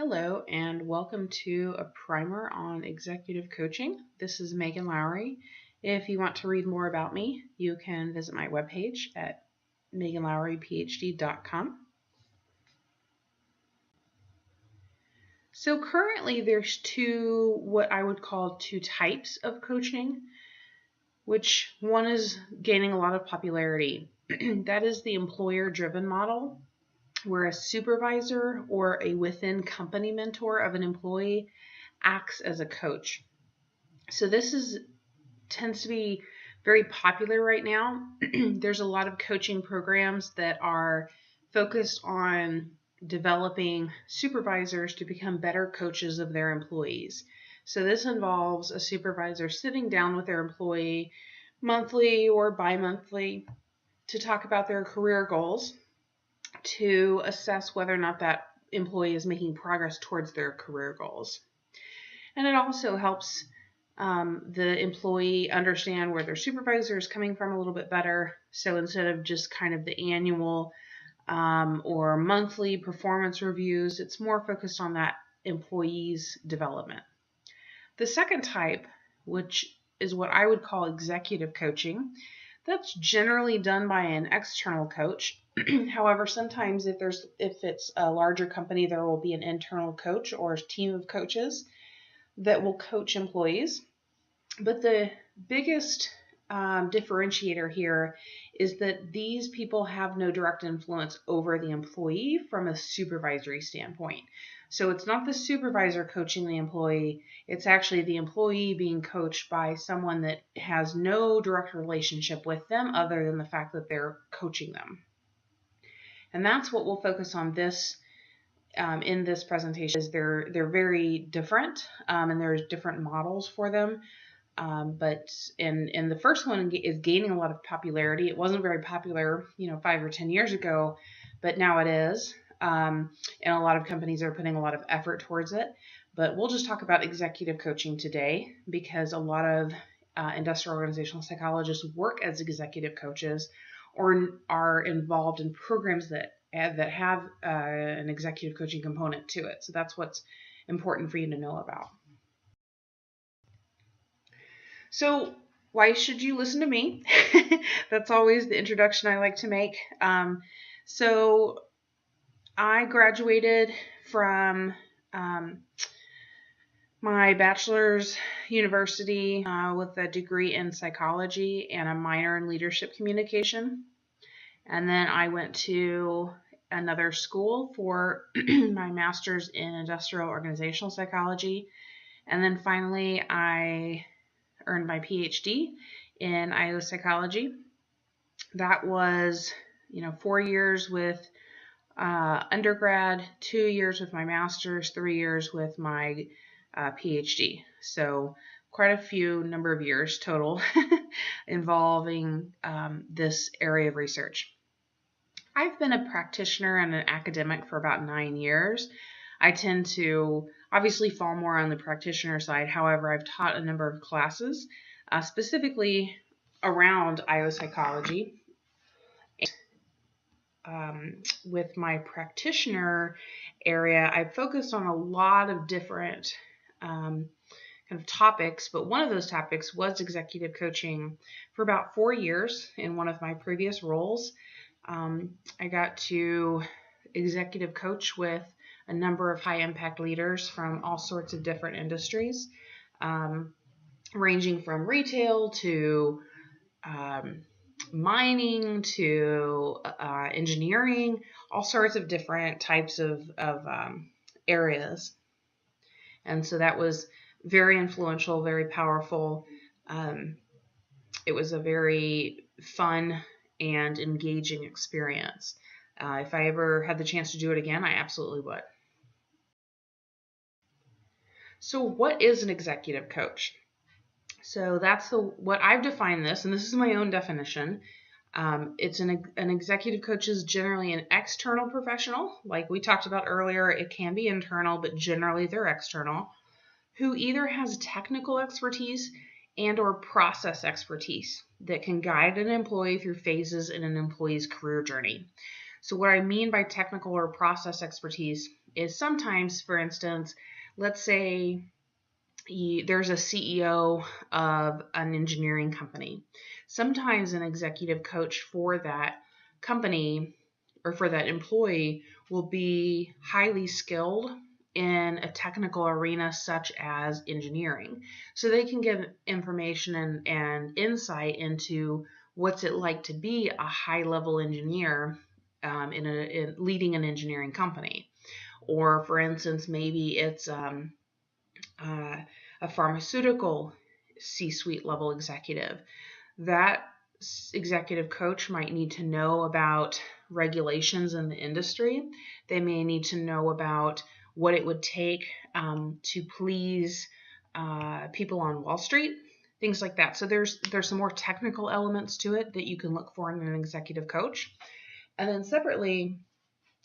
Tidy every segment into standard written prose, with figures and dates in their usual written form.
Hello, and welcome to a primer on executive coaching. This is Megan Lowry. If you want to read more about me, you can visit my webpage at meganlowryphd.com. So currently there's what I would call two types of coaching, which one is gaining a lot of popularity. That is the employer-driven model, where a supervisor or a within company mentor of an employee acts as a coach. So tends to be very popular right now. There's a lot of coaching programs that are focused on developing supervisors to become better coaches of their employees. So this involves a supervisor sitting down with their employee monthly or bi-monthly to talk about their career goals, to assess whether or not that employee is making progress towards their career goals. And it also helps the employee understand where their supervisor is coming from a little bit better. So instead of just kind of the annual or monthly performance reviews, it's more focused on that employee's development. The second type, which is what I would call executive coaching, that's generally done by an external coach. However, sometimes if it's a larger company, there will be an internal coach or a team of coaches that will coach employees. But the biggest differentiator here is that these people have no direct influence over the employee from a supervisory standpoint. So it's not the supervisor coaching the employee, it's actually the employee being coached by someone that has no direct relationship with them other than the fact that they're coaching them. And that's what we'll focus on in this presentation. Is they're very different, and there's different models for them. But the first one is gaining a lot of popularity. It wasn't very popular, 5 or 10 years ago, but now it is. And a lot of companies are putting a lot of effort towards it. But we'll just talk about executive coaching today because a lot of industrial organizational psychologists work as executive coaches or are involved in programs that have an executive coaching component to it. So that's what's important for you to know about. So why should you listen to me? That's always the introduction I like to make. So I graduated from my bachelor's university with a degree in psychology and a minor in leadership communication. And then I went to another school for my master's in industrial organizational psychology. And then finally, I earned my PhD in IO psychology. That was, 4 years with undergrad, 2 years with my master's, 3 years with my PhD. So quite a few number of years total involving this area of research. I've been a practitioner and an academic for about 9 years. I tend to obviously fall more on the practitioner side. However, I've taught a number of classes, specifically around IO psychology. With my practitioner area, I focused on a lot of different kind of topics, but one of those topics was executive coaching for about 4 years in one of my previous roles. I got to executive coach with a number of high impact leaders from all sorts of different industries, ranging from retail to mining to engineering, all sorts of different types of areas. And so that was very influential, very powerful. It was a very fun and engaging experience. If I ever had the chance to do it again, I absolutely would. So what is an executive coach? So that's what I've defined this, and this is my own definition. It's an executive coach is generally an external professional. Like we talked about earlier, it can be internal, but generally they're external, who either has technical expertise and or process expertise that can guide an employee through phases in an employee's career journey. So what I mean by technical or process expertise is sometimes, for instance, let's say there's a CEO of an engineering company. Sometimes an executive coach for that company or for that employee will be highly skilled in a technical arena such as engineering. So they can give information and insight into what's it like to be a high level engineer in leading an engineering company. Or, for instance, maybe it's uh, a pharmaceutical C-suite level executive. That executive coach might need to know about regulations in the industry. They may need to know about what it would take to please people on Wall Street, things like that. So there's some more technical elements to it that you can look for in an executive coach. And then separately,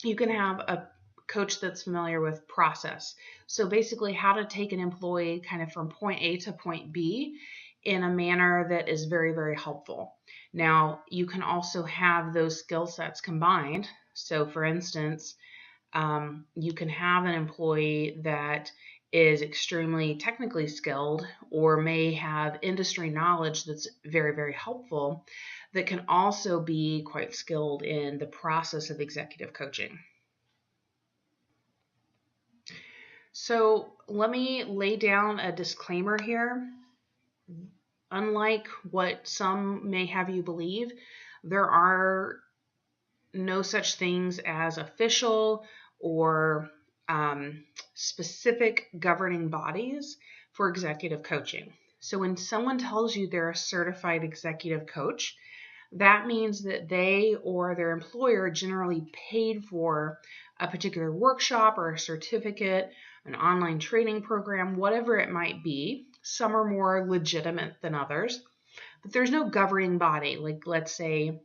you can have a coach that's familiar with process. So basically, how to take an employee kind of from point A to point B in a manner that is very, very helpful. Now, you can also have those skill sets combined. So, for instance, you can have an employee that is extremely technically skilled or may have industry knowledge that's very, very helpful that can also be quite skilled in the process of executive coaching. So let me lay down a disclaimer here. Unlike what some may have you believe, there are no such things as official or specific governing bodies for executive coaching. So when someone tells you they're a certified executive coach, that means that they or their employer generally paid for a particular workshop or a certificate, an online training program, whatever it might be. Some are more legitimate than others, but there's no governing body, like let's say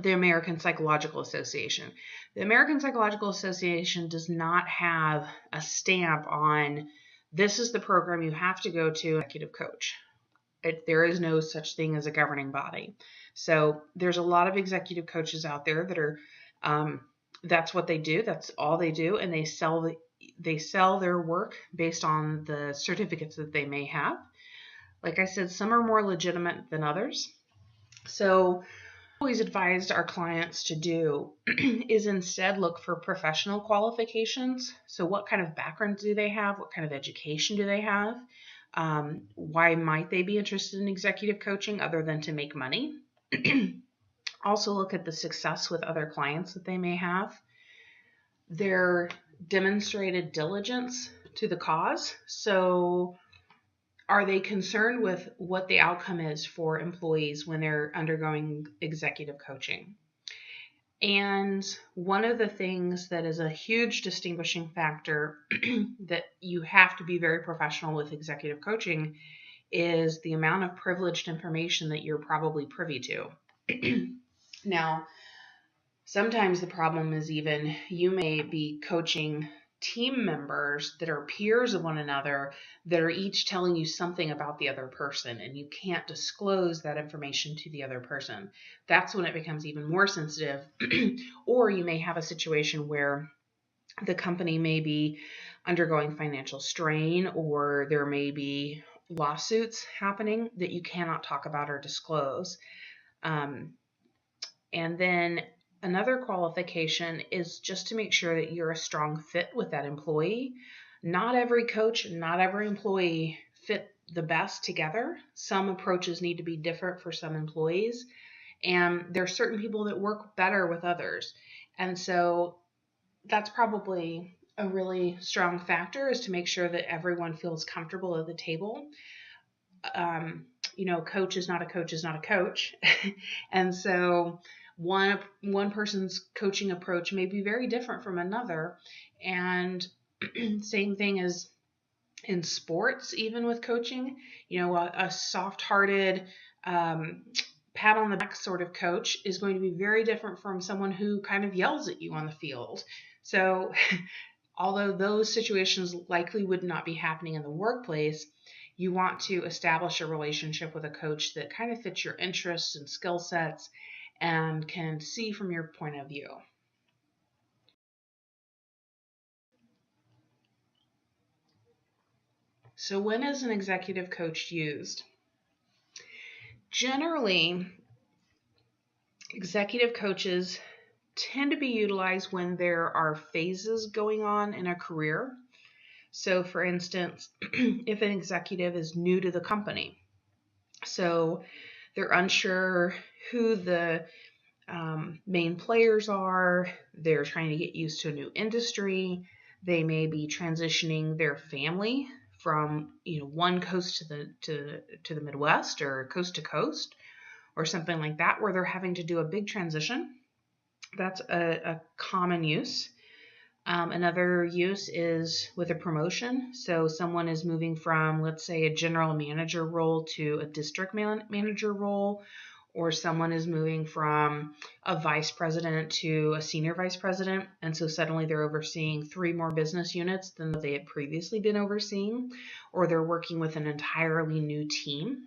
the American Psychological Association. The American Psychological Association does not have a stamp on this is the program you have to go to executive coach. There is no such thing as a governing body. So there's a lot of executive coaches out there that are that's what they do. That's all they do, and they sell their work based on the certificates that they may have. Like I said, some are more legitimate than others. So always advised our clients to do is instead look for professional qualifications. So what kind of background do they have? What kind of education do they have? Why might they be interested in executive coaching other than to make money? Also look at the success with other clients that they may have, their demonstrated diligence to the cause. So are they concerned with what the outcome is for employees when they're undergoing executive coaching? And one of the things that is a huge distinguishing factor that you have to be very professional with executive coaching is the amount of privileged information that you're probably privy to. Now, sometimes the problem is even you may be coaching team members that are peers of one another that are each telling you something about the other person, and you can't disclose that information to the other person. That's when it becomes even more sensitive. Or you may have a situation where the company may be undergoing financial strain, or there may be lawsuits happening that you cannot talk about or disclose. And then another qualification is just to make sure that you're a strong fit with that employee. Not every coach, not every employee fit the best together. Some approaches need to be different for some employees, and there are certain people that work better with others. And so that's probably a really strong factor, is to make sure that everyone feels comfortable at the table. Coach is not a coach is not a coach. And so one person's coaching approach may be very different from another. And same thing as in sports, even with coaching, a soft-hearted, pat on the back sort of coach is going to be very different from someone who kind of yells at you on the field. So although those situations likely would not be happening in the workplace, you want to establish a relationship with a coach that kind of fits your interests and skill sets and can see from your point of view. So when is an executive coach used? Generally, executive coaches tend to be utilized when there are phases going on in a career. So, for instance, if an executive is new to the company, so they're unsure who the main players are, they're trying to get used to a new industry, they may be transitioning their family from one coast to the Midwest or coast to coast or something like that, where they're having to do a big transition. That's a common use. Another use is with a promotion. So someone is moving from, let's say, a general manager role to a district manager role, or someone is moving from a vice president to a senior vice president. And so suddenly they're overseeing 3 more business units than they had previously been overseeing, or they're working with an entirely new team.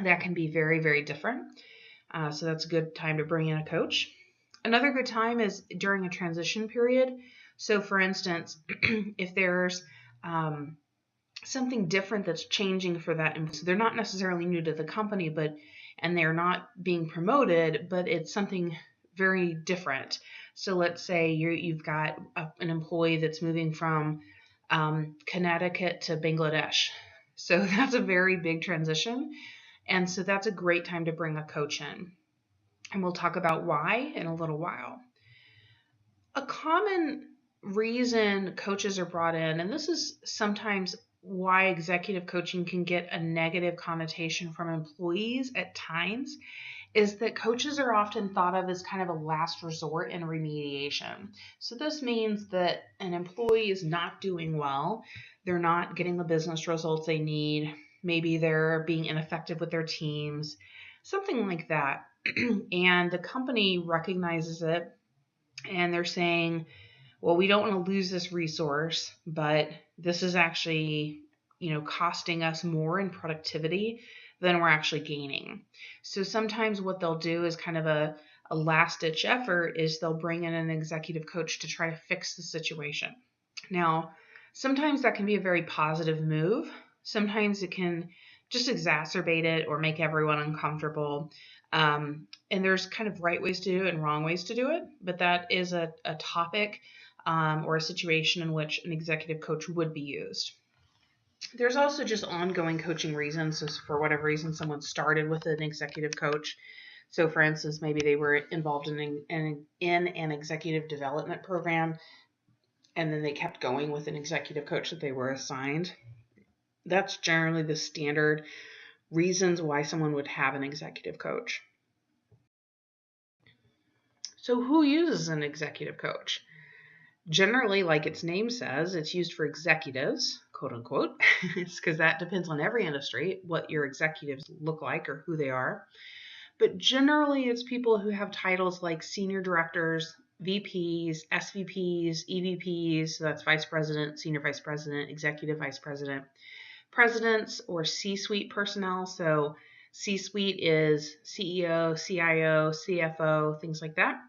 That can be very, very different. So that's a good time to bring in a coach. Another good time is during a transition period. So, for instance, if there's something different that's changing for that employee, so they're not necessarily new to the company, and they're not being promoted, but it's something very different. So, let's say you've got an employee that's moving from Connecticut to Bangladesh. So that's a very big transition. And so that's a great time to bring a coach in. And we'll talk about why in a little while. A common reason coaches are brought in, and this is sometimes why executive coaching can get a negative connotation from employees at times, is that coaches are often thought of as kind of a last resort in remediation. So this means that an employee is not doing well, they're not getting the business results they need, maybe they're being ineffective with their teams, something like that. And the company recognizes it, and they're saying, well, we don't want to lose this resource, but this is actually, costing us more in productivity than we're actually gaining. So sometimes what they'll do is kind of a last ditch effort is they'll bring in an executive coach to try to fix the situation. Now, sometimes that can be a very positive move. Sometimes it can just exacerbate it or make everyone uncomfortable. And there's kind of right ways to do it and wrong ways to do it, but that is a topic or a situation in which an executive coach would be used. There's also just ongoing coaching reasons. So for whatever reason, someone started with an executive coach. So for instance, maybe they were involved in an executive development program, and then they kept going with an executive coach that they were assigned. That's generally the standard reasons why someone would have an executive coach. So who uses an executive coach? Generally, like its name says, it's used for executives, quote unquote. It's because that depends on every industry, what your executives look like or who they are. But generally, it's people who have titles like senior directors, VPs, SVPs, EVPs, so that's vice president, senior vice president, executive vice president, presidents, or C-suite personnel. So C-suite is CEO, CIO, CFO, things like that.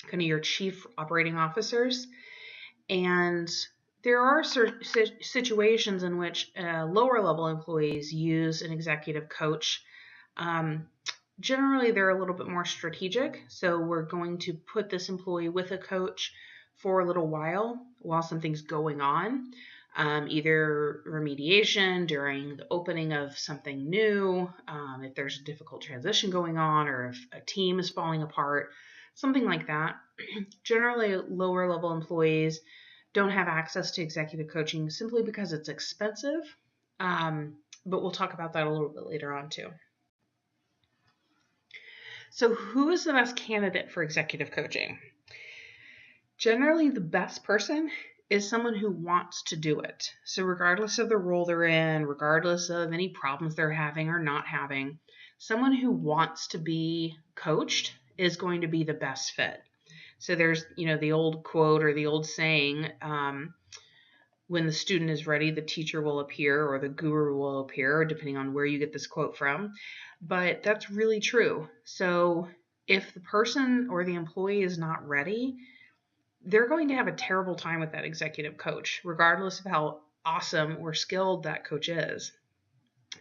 Kind of your chief operating officers. And there are situations in which lower level employees use an executive coach. Generally, they're a little bit more strategic. So we're going to put this employee with a coach for a little while something's going on. Either remediation during the opening of something new, if there's a difficult transition going on, or if a team is falling apart, something like that. Generally, lower level employees don't have access to executive coaching simply because it's expensive, but we'll talk about that a little bit later on too. So who is the best candidate for executive coaching? Generally, the best person is someone who wants to do it. So regardless of the role they're in, regardless of any problems they're having or not having, someone who wants to be coached is going to be the best fit. So there's, the old quote or the old saying, when the student is ready, the teacher will appear, or the guru will appear, depending on where you get this quote from. But that's really true. So if the person or the employee is not ready, they're going to have a terrible time with that executive coach, regardless of how awesome or skilled that coach is.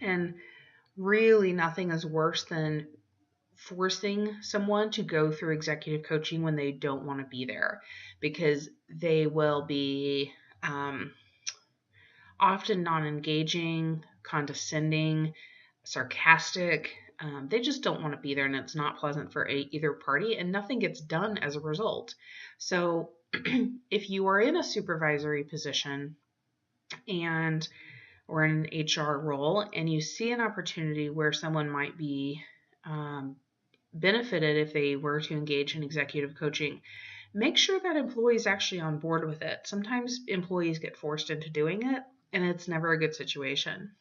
And really nothing is worse than forcing someone to go through executive coaching when they don't want to be there, because they will be often non-engaging, condescending, sarcastic. They just don't want to be there, and it's not pleasant for either party, and nothing gets done as a result. So if you are in a supervisory position and or in an HR role, and you see an opportunity where someone might be benefited if they were to engage in executive coaching, make sure that employee is actually on board with it. Sometimes employees get forced into doing it, and it's never a good situation.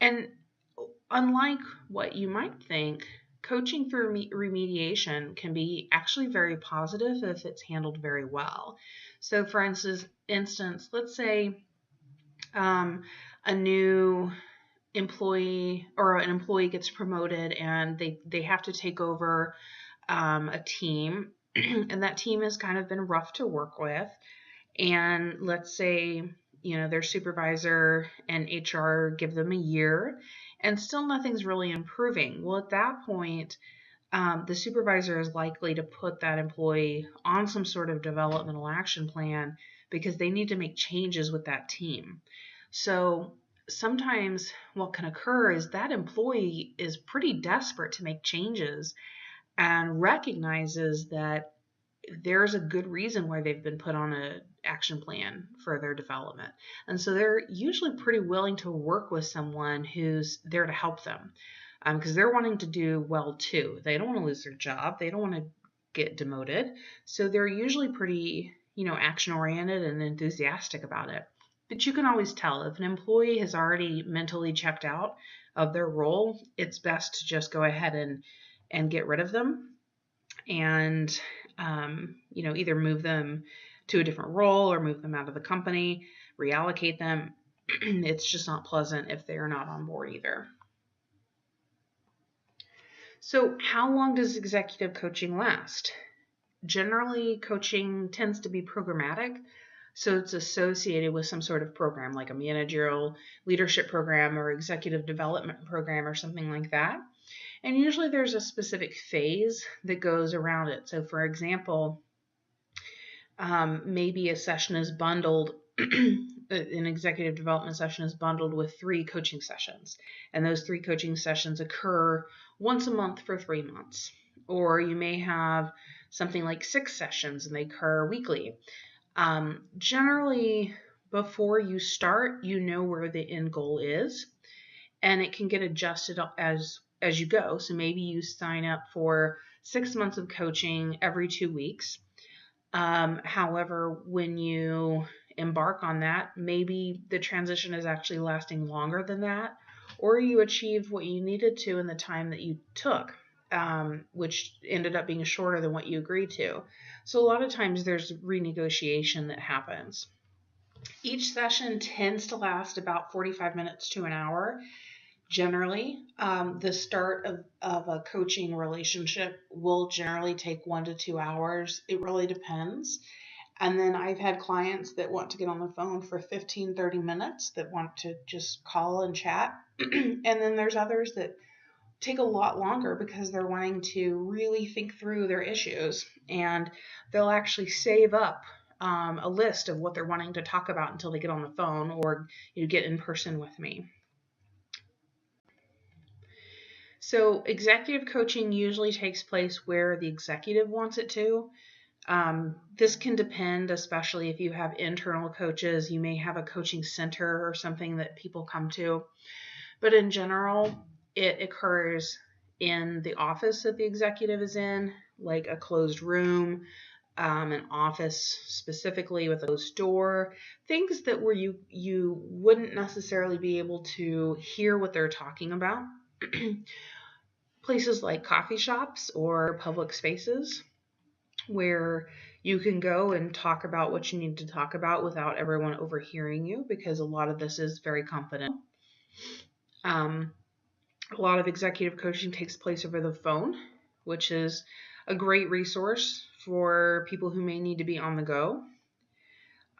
And unlike what you might think, coaching through remediation can be actually very positive if it's handled very well. So for instance, let's say a new employee or an employee gets promoted and they have to take over a team, and that team has kind of been rough to work with. And let's say, their supervisor and HR give them a year and still nothing's really improving. Well, at that point, the supervisor is likely to put that employee on some sort of developmental action plan because they need to make changes with that team. So sometimes what can occur is that employee is pretty desperate to make changes and recognizes that there's a good reason why they've been put on an action plan for their development. And so they're usually pretty willing to work with someone who's there to help them, because they're wanting to do well too. They don't want to lose their job. They don't want to get demoted. So they're usually pretty, action oriented and enthusiastic about it. But you can always tell if an employee has already mentally checked out of their role, it's best to just go ahead and get rid of them and either move them to a different role or move them out of the company, reallocate them. It's just not pleasant if they're not on board either. So how long does executive coaching last? Generally, coaching tends to be programmatic. So it's associated with some sort of program like a managerial leadership program or executive development program or something like that. And usually there's a specific phase that goes around it. So for example, maybe a session is bundled, an executive development session is bundled with 3 coaching sessions. And those 3 coaching sessions occur once a month for 3 months. Or you may have something like 6 sessions and they occur weekly. Generally, before you start, you know where the end goal is, and it can get adjusted as you go. So maybe you sign up for 6 months of coaching every 2 weeks. However, when you embark on that, maybe the transition is actually lasting longer than that, or you achieved what you needed to in the time that you took, which ended up being shorter than what you agreed to. So a lot of times there's renegotiation that happens. Each session tends to last about 45 minutes to an hour. Generally, the start of a coaching relationship will generally take 1 to 2 hours. It really depends. And then I've had clients that want to get on the phone for 15, 30 minutes that want to just call and chat. And then there's others that take a lot longer because they're wanting to really think through their issues, and they'll actually save up a list of what they're wanting to talk about until they get on the phone or get in person with me. So executive coaching usually takes place where the executive wants it to. This can depend, especially if you have internal coaches. You may have a coaching center or something that people come to. But in general, it occurs in the office that the executive is in, like a closed room, an office specifically with a closed door, things that where you wouldn't necessarily be able to hear what they're talking about. Places like coffee shops or public spaces where you can go and talk about what you need to talk about without everyone overhearing you, because a lot of this is very confidential. A lot of executive coaching takes place over the phone, which is a great resource for people who may need to be on the go.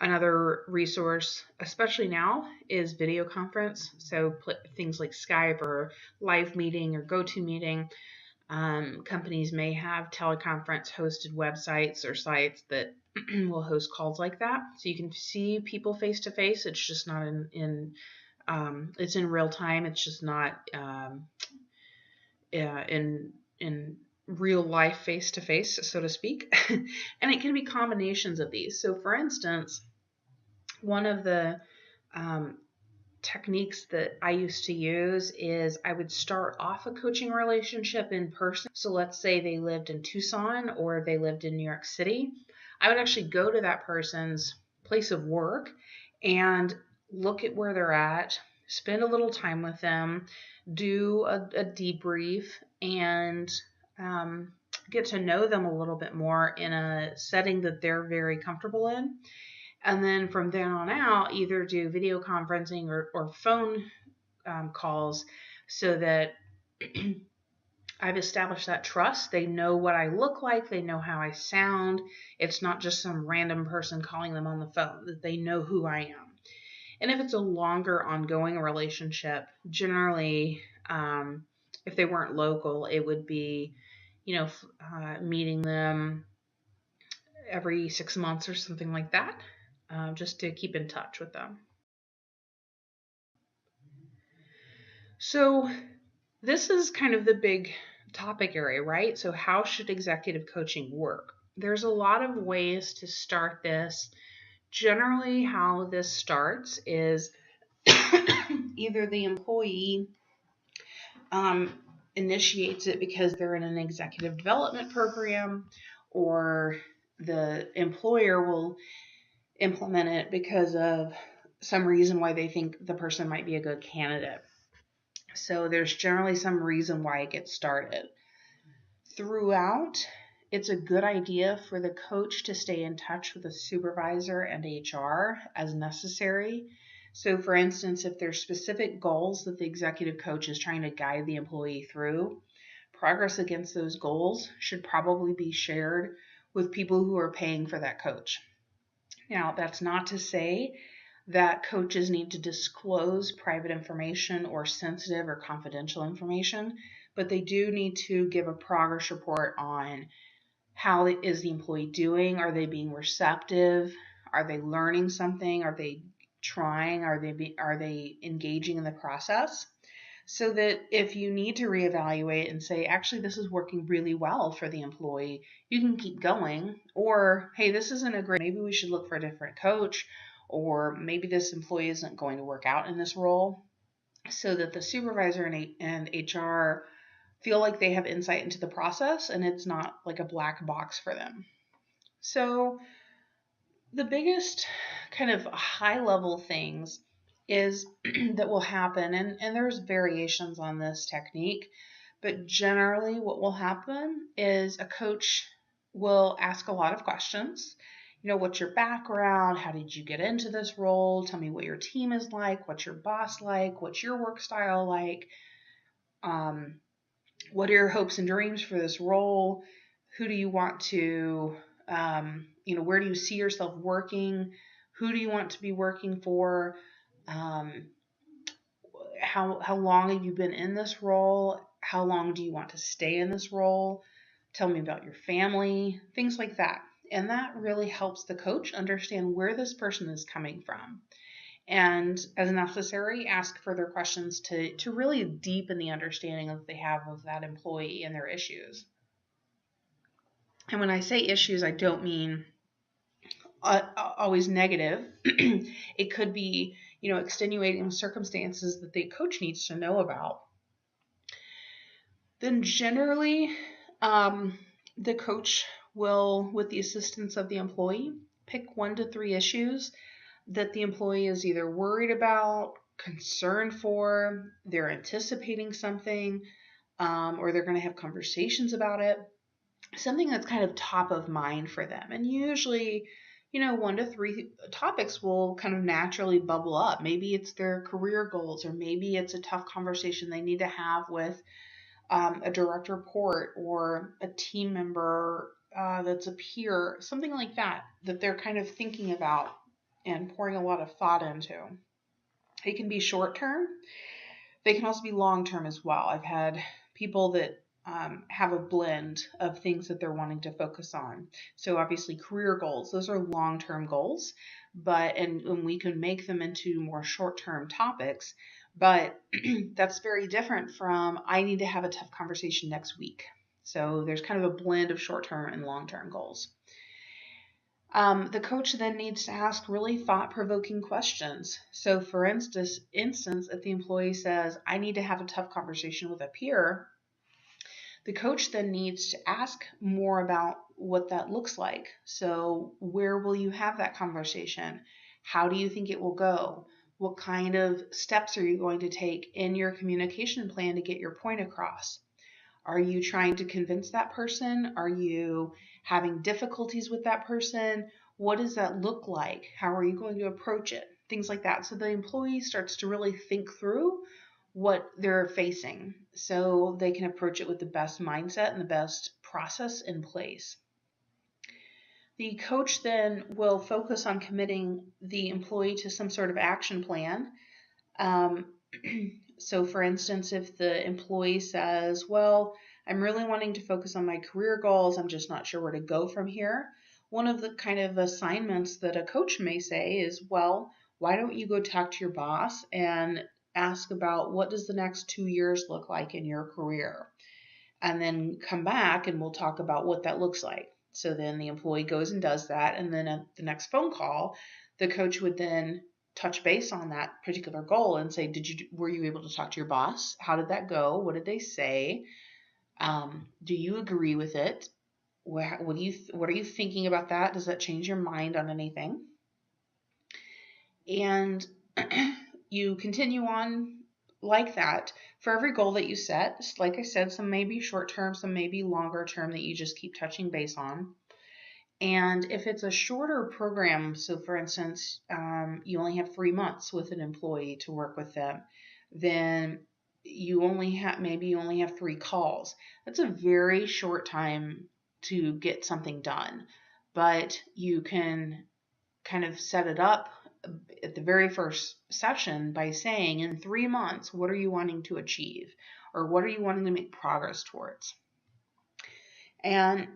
Another resource, especially now, is video conference. So things like Skype or Live Meeting or GoToMeeting. Companies may have teleconference hosted websites or sites that will host calls like that. So you can see people face to face. It's just not it's in real time. It's just not in real life face to face, so to speak. And it can be combinations of these. So, for instance, one of the um, techniques that I used to use is I would start off a coaching relationship in person. So let's say they lived in Tucson or they lived in New York City. I would actually go to that person's place of work and look at where they're at, spend a little time with them, do a debrief, and um, get to know them a little bit more in a setting that they're very comfortable in. And then from then on out, either do video conferencing or phone calls so that I've established that trust. They know what I look like, they know how I sound. It's not just some random person calling them on the phone, that they know who I am. And if it's a longer ongoing relationship, generally, if they weren't local, it would be, meeting them every 6 months or something like that, just to keep in touch with them. So, this is kind of the big topic area, right? So, how should executive coaching work? There's a lot of ways to start this. Generally, how this starts is either the employee um, initiates it because they're in an executive development program, or the employer will implement it because of some reason why they think the person might be a good candidate. So there's generally some reason why it gets started. Throughout, it's a good idea for the coach to stay in touch with the supervisor and HR as necessary. So, for instance, if there's specific goals that the executive coach is trying to guide the employee through, progress against those goals should probably be shared with people who are paying for that coach. Now, that's not to say that coaches need to disclose private information or sensitive or confidential information, but they do need to give a progress report on how is the employee doing? Are they being receptive? Are they learning something? Are they trying? Are they engaging in the process? So that if you need to reevaluate and say, actually, this is working really well for the employee, you can keep going. Or, hey, this isn't a great, maybe we should look for a different coach, or maybe this employee isn't going to work out in this role, so that the supervisor and HR feel like they have insight into the process and it's not like a black box for them. So, the biggest kind of high level things is that will happen, and there's variations on this technique, but generally what will happen is a coach will ask a lot of questions. What's your background? How did you get into this role? Tell me what your team is like. What's your boss like? What's your work style like? um, what are your hopes and dreams for this role? Who do you want to where do you see yourself working? Who do you want to be working for? um, how long have you been in this role? How long do you want to stay in this role? Tell me about your family, things like that. And that really helps the coach understand where this person is coming from. And as necessary, ask further questions to really deepen the understanding that they have of that employee and their issues. And when I say issues, I don't mean always negative. It could be, extenuating circumstances that the coach needs to know about. Then generally, the coach will, with the assistance of the employee, pick 1 to 3 issues that the employee is either worried about, concerned for, they're anticipating something, or they're going to have conversations about it. Something that's kind of top of mind for them. And usually, 1 to 3 topics will kind of naturally bubble up. Maybe it's their career goals, or maybe it's a tough conversation they need to have with a direct report or a team member that's a peer, something like that they're kind of thinking about. and pouring a lot of thought into. They can be short term. They can also be long term as well. I've had people that have a blend of things that they're wanting to focus on. So obviously career goals, those are long term goals, and we can make them into more short term topics. But that's very different from I need to have a tough conversation next week. So there's kind of a blend of short term and long term goals. The coach then needs to ask really thought-provoking questions. So, for instance, if the employee says, I need to have a tough conversation with a peer, the coach then needs to ask more about what that looks like. So, where will you have that conversation? How do you think it will go? What kind of steps are you going to take in your communication plan to get your point across? Are you trying to convince that person? Are you having difficulties with that person? What does that look like? How are you going to approach it? Things like that. So the employee starts to really think through what they're facing so they can approach it with the best mindset and the best process in place. The coach then will focus on committing the employee to some sort of action plan. So for instance, if the employee says, well, I'm really wanting to focus on my career goals, I'm just not sure where to go from here. One of the kind of assignments that a coach may say is, well, why don't you go talk to your boss and ask about what does the next 2 years look like in your career? And then come back and we'll talk about what that looks like. So then the employee goes and does that. And then at the next phone call, the coach would then touch base on that particular goal and say, were you able to talk to your boss? How did that go? What did they say? Do you agree with it? What are you thinking about that? Does that change your mind on anything? And you continue on like that for every goal that you set. Like I said, some may be short term, some may be longer term that you just keep touching base on. And if it's a shorter program, so for instance, you only have 3 months with an employee to work with them, then you only have 3 calls. That's a very short time to get something done, but you can kind of set it up at the very first session by saying, in 3 months, what are you wanting to achieve? Or what are you wanting to make progress towards? And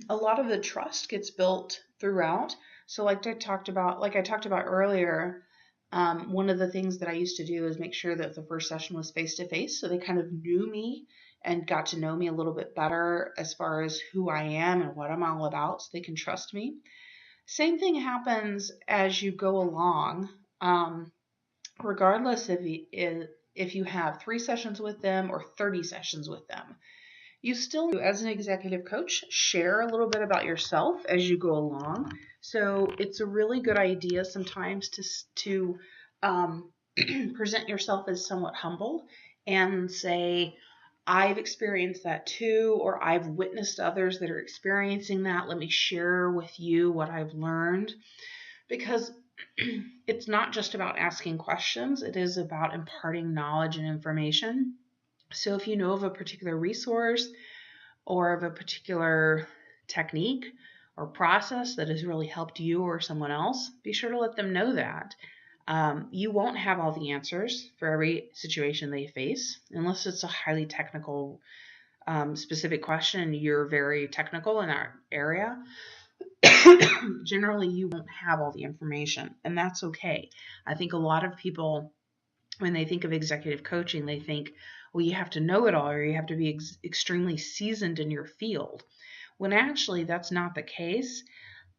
a lot of the trust gets built throughout. So like I talked about earlier, one of the things that I used to do is make sure that the first session was face-to-face. So they kind of knew me and got to know me a little bit better as far as who I am and what I'm all about, so they can trust me. Same thing happens as you go along, regardless if you have 3 sessions with them or 30 sessions with them. You still, as an executive coach, share a little bit about yourself as you go along. So it's a really good idea sometimes to present yourself as somewhat humble and say, I've experienced that too, or I've witnessed others that are experiencing that. Let me share with you what I've learned. Because it's not just about asking questions, it is about imparting knowledge and information. So if you know of a particular resource or of a particular technique or process that has really helped you or someone else, be sure to let them know that. You won't have all the answers for every situation they face, unless it's a highly technical, specific question. You're very technical in that area. Generally, you won't have all the information, and that's okay. I think a lot of people, when they think of executive coaching, they think, well, you have to know it all, or you have to be extremely seasoned in your field. When actually that's not the case.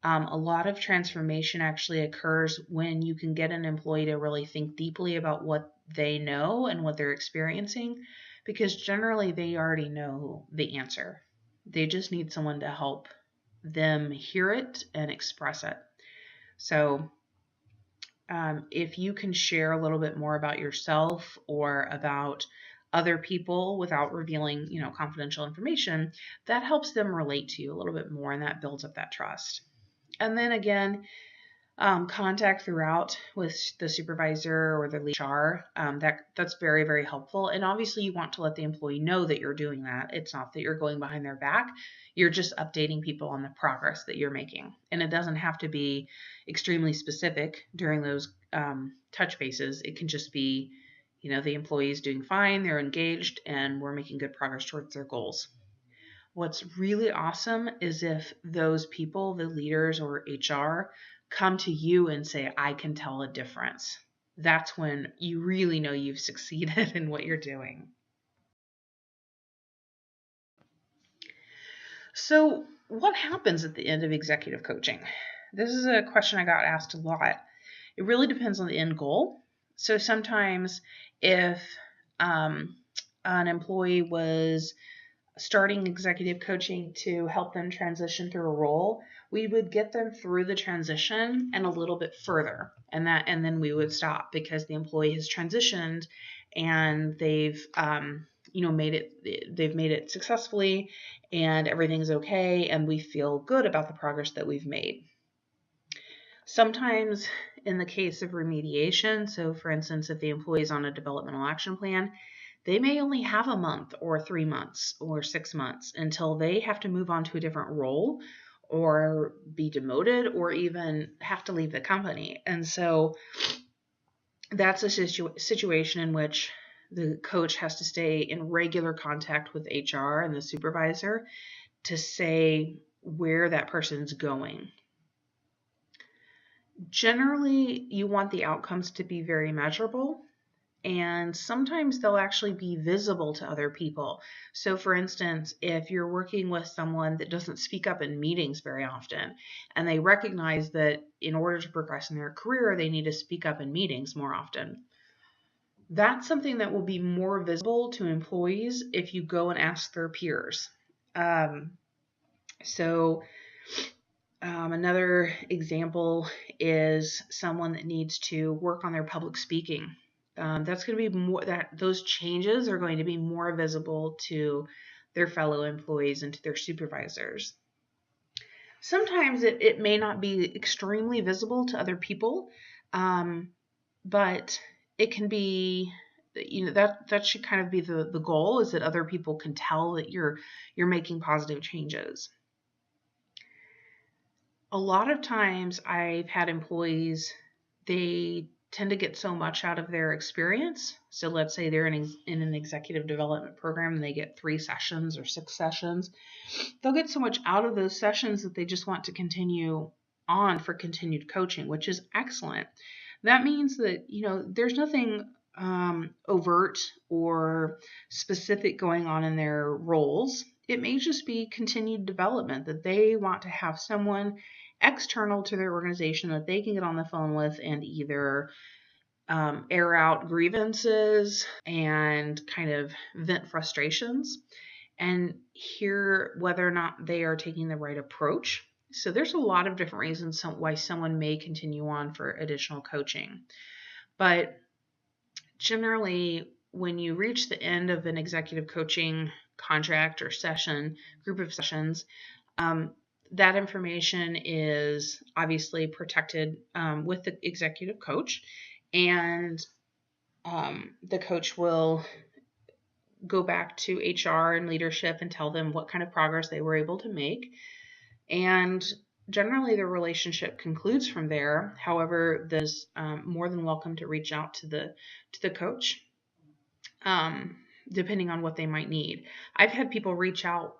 A lot of transformation actually occurs when you can get an employee to really think deeply about what they know and what they're experiencing, because generally they already know the answer. They just need someone to help them hear it and express it. So if you can share a little bit more about yourself or about other people without revealing, confidential information, that helps them relate to you a little bit more, and that builds up that trust. And then again, contact throughout with the supervisor or the lead HR. That's very, very helpful. And obviously, you want to let the employee know that you're doing that. It's not that you're going behind their back. You're just updating people on the progress that you're making. And it doesn't have to be extremely specific during those touch bases. It can just be, the employee is doing fine, they're engaged, and we're making good progress towards their goals. What's really awesome is if those people, the leaders or HR, come to you and say, I can tell a difference. That's when you really know you've succeeded in what you're doing. So, what happens at the end of executive coaching? This is a question I got asked a lot. It really depends on the end goal. So, sometimes if an employee was starting executive coaching to help them transition through a role, we would get them through the transition and a little bit further, and then we would stop because the employee has transitioned and they've made it successfully and everything's okay and we feel good about the progress that we've made. Sometimes in the case of remediation, so for instance, if the employee is on a developmental action plan, they may only have a month or 3 months or 6 months until they have to move on to a different role or be demoted or even have to leave the company. And so that's a situation in which the coach has to stay in regular contact with HR and the supervisor to say where that person's going. Generally, you want the outcomes to be very measurable, and sometimes they'll actually be visible to other people. So, for instance, if you're working with someone that doesn't speak up in meetings very often, and they recognize that in order to progress in their career, they need to speak up in meetings more often, that's something that will be more visible to employees if you go and ask their peers. Another example is someone that needs to work on their public speaking. That's going to be more, that those changes are going to be more visible to their fellow employees and to their supervisors. Sometimes it may not be extremely visible to other people, but it can be, that should kind of be the goal, is that other people can tell that you're making positive changes. A lot of times I've had employees, they tend to get so much out of their experience. So let's say they're in an executive development program and they get 3 sessions or 6 sessions. They'll get so much out of those sessions that they just want to continue on for continued coaching, which is excellent. That means that, there's nothing overt or specific going on in their roles. It may just be continued development, that they want to have someone external to their organization that they can get on the phone with and either air out grievances and kind of vent frustrations and hear whether or not they are taking the right approach. So there's a lot of different reasons why someone may continue on for additional coaching. But generally, when you reach the end of an executive coaching contract or session, group of sessions, that information is obviously protected with the executive coach, and the coach will go back to HR and leadership and tell them what kind of progress they were able to make. And generally, the relationship concludes from there. However, there's more than welcome to reach out to the coach, depending on what they might need. I've had people reach out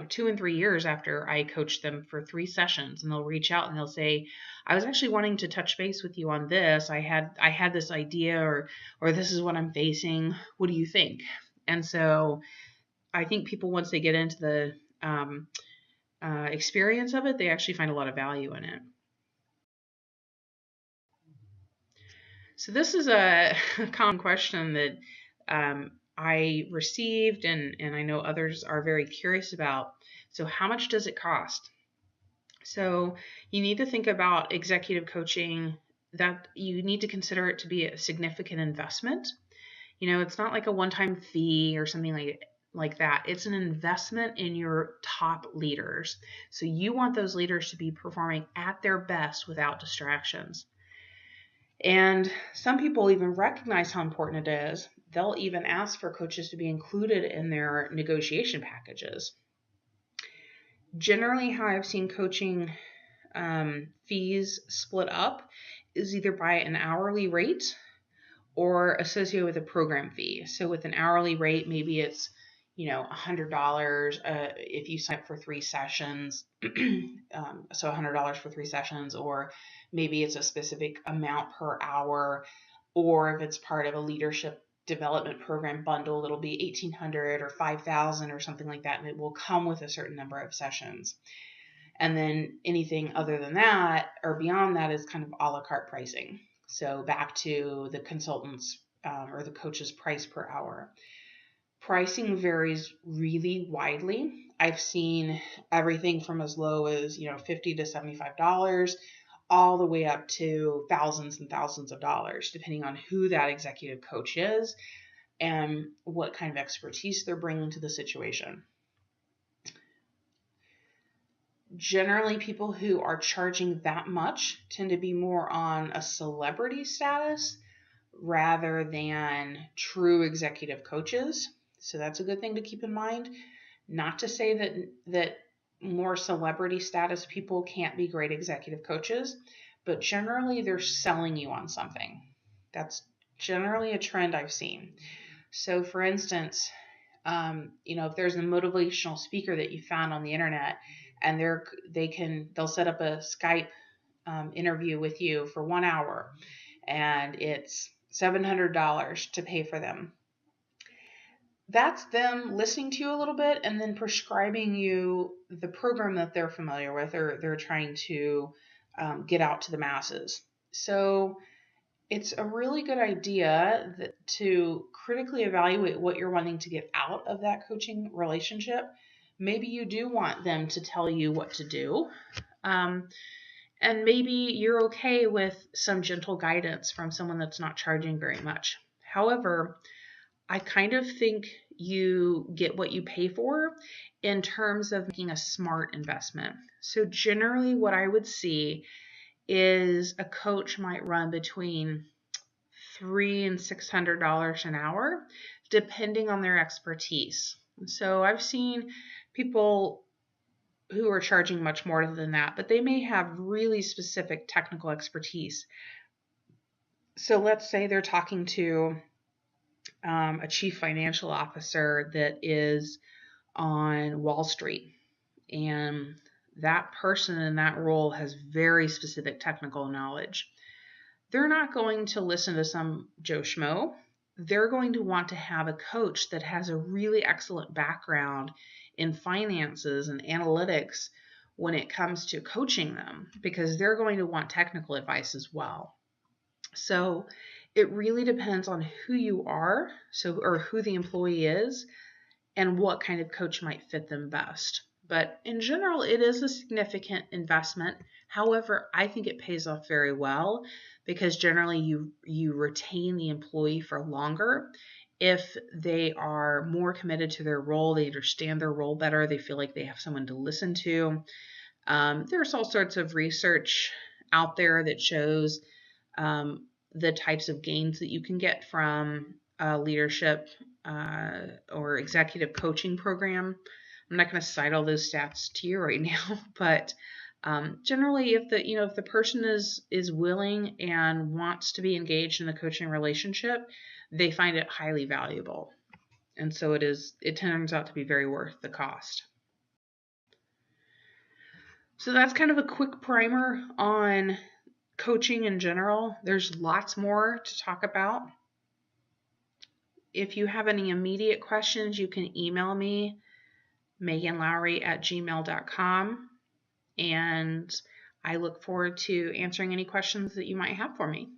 2 and 3 years after I coached them for 3 sessions, and they'll reach out and they'll say, I was actually wanting to touch base with you on this. I had this idea, or this is what I'm facing. What do you think? And so I think people, once they get into the experience of it, they actually find a lot of value in it. So this is a common question that I received, and I know others are very curious about. So how much does it cost? So you need to think about executive coaching, that you need to consider it to be a significant investment. It's not like a one-time fee or something like that. It's an investment in your top leaders. So you want those leaders to be performing at their best without distractions. And some people even recognize how important it is. They'll even ask for coaches to be included in their negotiation packages. Generally, how I've seen coaching fees split up is either by an hourly rate or associated with a program fee. So with an hourly rate, maybe it's $100 if you sign up for 3 sessions. So $100 for 3 sessions, or maybe it's a specific amount per hour, or if it's part of a leadership development program bundle, it'll be $1,800 or $5,000 or something like that, and it will come with a certain number of sessions. And then anything other than that or beyond that is kind of a la carte pricing. So back to the consultant's or the coach's price per hour. Pricing varies really widely. I've seen everything from as low as $50 to $75, all the way up to thousands and thousands of dollars, depending on who that executive coach is and what kind of expertise they're bringing to the situation. Generally, people who are charging that much tend to be more on a celebrity status rather than true executive coaches. So that's a good thing to keep in mind. Not to say that more celebrity status people can't be great executive coaches, but generally they're selling you on something. That's generally a trend I've seen. So for instance, if there's a motivational speaker that you found on the internet and they'll set up a Skype interview with you for 1 hour, and it's $700 to pay for them. That's them listening to you a little bit and then prescribing you the program that they're familiar with or they're trying to get out to the masses. So it's a really good idea to critically evaluate what you're wanting to get out of that coaching relationship. Maybe you do want them to tell you what to do. And maybe you're okay with some gentle guidance from someone that's not charging very much. However, I kind of think you get what you pay for in terms of making a smart investment. So generally what I would see is a coach might run between $300 and $600 an hour, depending on their expertise. So I've seen people who are charging much more than that, but they may have really specific technical expertise. So let's say they're talking to a chief financial officer that is on Wall Street, and that person in that role has very specific technical knowledge. They're not going to listen to some Joe Schmo. They're going to want to have a coach that has a really excellent background in finances and analytics when it comes to coaching them, because they're going to want technical advice as well. So it really depends on who you are, or who the employee is, and what kind of coach might fit them best. But in general, it is a significant investment. However, I think it pays off very well because generally you retain the employee for longer if they are more committed to their role, they understand their role better, they feel like they have someone to listen to. There's all sorts of research out there that shows the types of gains that you can get from a leadership or executive coaching program. I'm not going to cite all those stats to you right now, but generally, if the person is willing and wants to be engaged in the coaching relationship, they find it highly valuable, and so it turns out to be very worth the cost. So that's kind of a quick primer on coaching in general. There's lots more to talk about. If you have any immediate questions, you can email me, meganlowry@gmail.com, and I look forward to answering any questions that you might have for me.